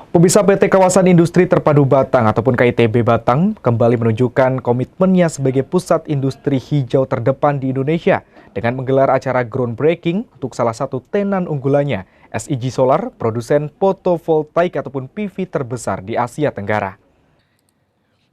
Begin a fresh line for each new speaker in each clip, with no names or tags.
Pemirsa, PT Kawasan Industri Terpadu Batang ataupun KITB Batang kembali menunjukkan komitmennya sebagai pusat industri hijau terdepan di Indonesia dengan menggelar acara groundbreaking untuk salah satu tenan unggulannya, SIG Solar, produsen fotovoltaik ataupun PV terbesar di Asia Tenggara.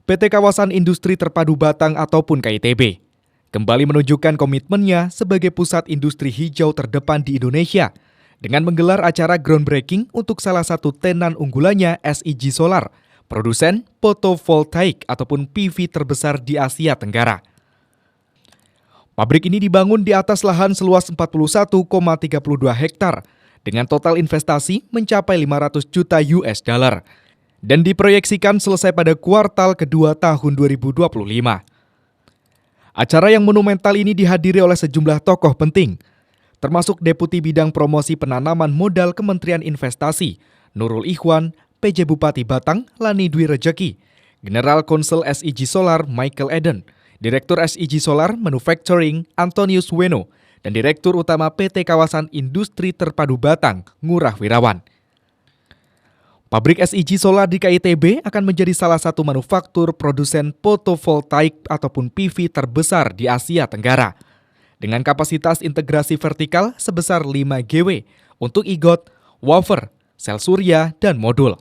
PT Kawasan Industri Terpadu Batang ataupun KITB kembali menunjukkan komitmennya sebagai pusat industri hijau terdepan di Indonesia dengan menggelar acara groundbreaking untuk salah satu tenan unggulannya, SIG Solar, produsen fotovoltaik ataupun PV terbesar di Asia Tenggara. Pabrik ini dibangun di atas lahan seluas 41,32 hektar dengan total investasi mencapai 500 juta US dollar dan diproyeksikan selesai pada kuartal kedua tahun 2025. Acara yang monumental ini dihadiri oleh sejumlah tokoh penting, termasuk Deputi Bidang Promosi Penanaman Modal Kementerian Investasi, Nurul Ikhwan, PJ Bupati Batang, Lani Dwi Rejeki, General Counsel SIG Solar, Michael Eden, Direktur SIG Solar Manufacturing, Antonius Weno, dan Direktur Utama PT Kawasan Industri Terpadu Batang, Ngurah Wirawan. Pabrik SIG Solar di KITB akan menjadi salah satu manufaktur produsen fotovoltaik ataupun PV terbesar di Asia Tenggara, dengan kapasitas integrasi vertikal sebesar 5 GW untuk IGOT, wafer, sel surya, dan modul.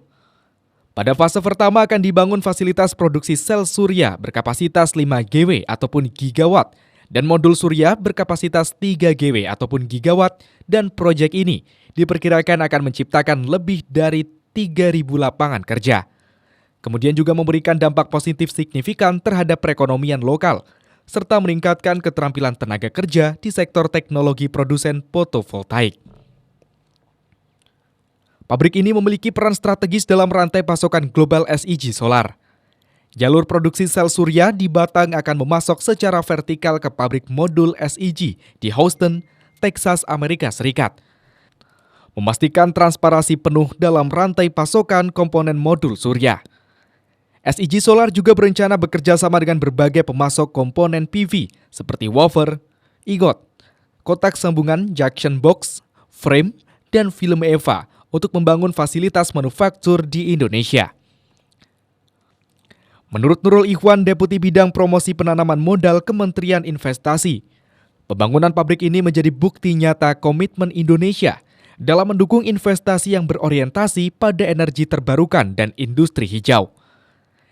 Pada fase pertama akan dibangun fasilitas produksi sel surya berkapasitas 5 GW ataupun gigawatt dan modul surya berkapasitas 3 GW ataupun gigawatt, dan proyek ini diperkirakan akan menciptakan lebih dari 3.000 lapangan kerja. Kemudian juga memberikan dampak positif signifikan terhadap perekonomian lokal, serta meningkatkan keterampilan tenaga kerja di sektor teknologi produsen fotovoltaik. Pabrik ini memiliki peran strategis dalam rantai pasokan global SIG Solar. Jalur produksi sel surya di Batang akan memasok secara vertikal ke pabrik modul SIG di Houston, Texas, Amerika Serikat, memastikan transparansi penuh dalam rantai pasokan komponen modul surya. SIG Solar juga berencana bekerja sama dengan berbagai pemasok komponen PV seperti wafer, IGOT, kotak sambungan junction box, frame, dan film EVA untuk membangun fasilitas manufaktur di Indonesia. Menurut Nurul Ikhwan, Deputi Bidang Promosi Penanaman Modal Kementerian Investasi, pembangunan pabrik ini menjadi bukti nyata komitmen Indonesia dalam mendukung investasi yang berorientasi pada energi terbarukan dan industri hijau.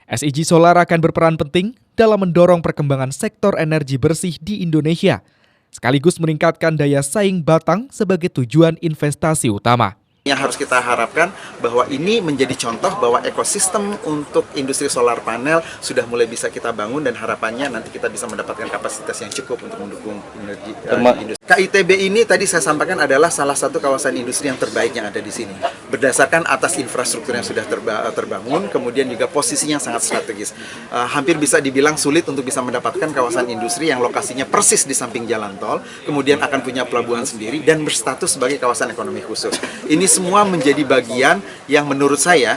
SIG Solar akan berperan penting dalam mendorong perkembangan sektor energi bersih di Indonesia, sekaligus meningkatkan daya saing Batang sebagai tujuan investasi utama.
Yang harus kita harapkan bahwa ini menjadi contoh bahwa ekosistem untuk industri solar panel sudah mulai bisa kita bangun, dan harapannya nanti kita bisa mendapatkan kapasitas yang cukup untuk mendukung energi industri. KITB ini tadi saya sampaikan adalah salah satu kawasan industri yang terbaik yang ada di sini. Berdasarkan atas infrastruktur yang sudah terbangun, kemudian juga posisinya sangat strategis. Hampir bisa dibilang sulit untuk bisa mendapatkan kawasan industri yang lokasinya persis di samping jalan tol, kemudian akan punya pelabuhan sendiri dan berstatus sebagai kawasan ekonomi khusus. Ini semua menjadi bagian yang menurut saya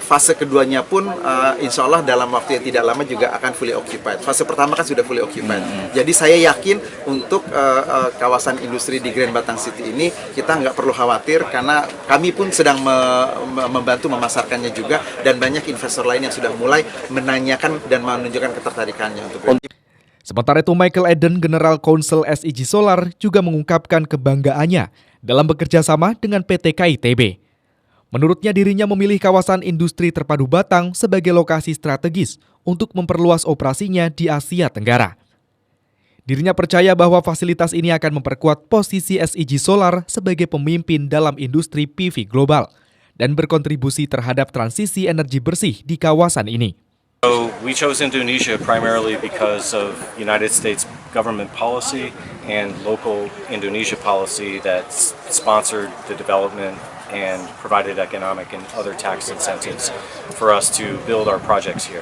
fase keduanya pun insya Allah dalam waktu yang tidak lama juga akan fully occupied. Fase pertama kan sudah fully occupied. Jadi saya yakin untuk kawasan industri di Grand Batang City ini kita nggak perlu khawatir, karena kami pun sedang membantu memasarkannya juga, dan banyak investor lain yang sudah mulai menanyakan dan menunjukkan ketertarikannya untuk.
Sementara itu, Michael Eden, General Counsel SIG Solar, juga mengungkapkan kebanggaannya dalam bekerja sama dengan PT KITB. Menurutnya, dirinya memilih kawasan industri terpadu Batang sebagai lokasi strategis untuk memperluas operasinya di Asia Tenggara. Dirinya percaya bahwa fasilitas ini akan memperkuat posisi SIG Solar sebagai pemimpin dalam industri PV global dan berkontribusi terhadap transisi energi bersih di kawasan ini.
So we chose Indonesia primarily because of United States government policy and local Indonesia policy that sponsored the development and provided economic and other tax incentives for us to build our projects here.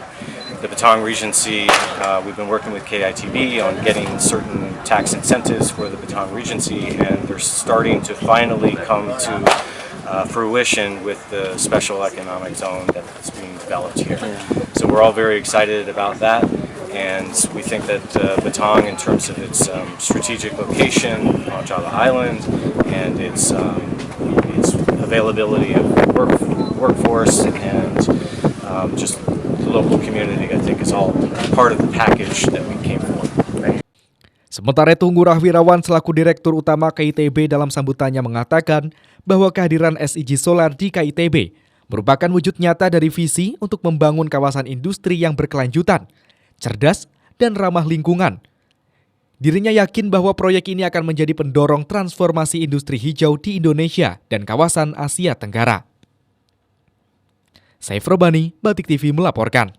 The Batang Regency, we've been working with KITB on getting certain tax incentives for the Batang Regency, and they're starting to finally come to fruition with the special economic zone that's being developed here. So we're all very excited about that, and we think that Batang, in terms of its strategic location on Java Island and its availability of workforce and just the local community. I think is all part of the package that we came for.
Sementara itu, Ngurah Wirawan selaku Direktur Utama KITB dalam sambutannya mengatakan bahwa kehadiran SIG Solar di KITB merupakan wujud nyata dari visi untuk membangun kawasan industri yang berkelanjutan, cerdas, dan ramah lingkungan. Dirinya yakin bahwa proyek ini akan menjadi pendorong transformasi industri hijau di Indonesia dan kawasan Asia Tenggara. Saif Robani, Batik TV melaporkan.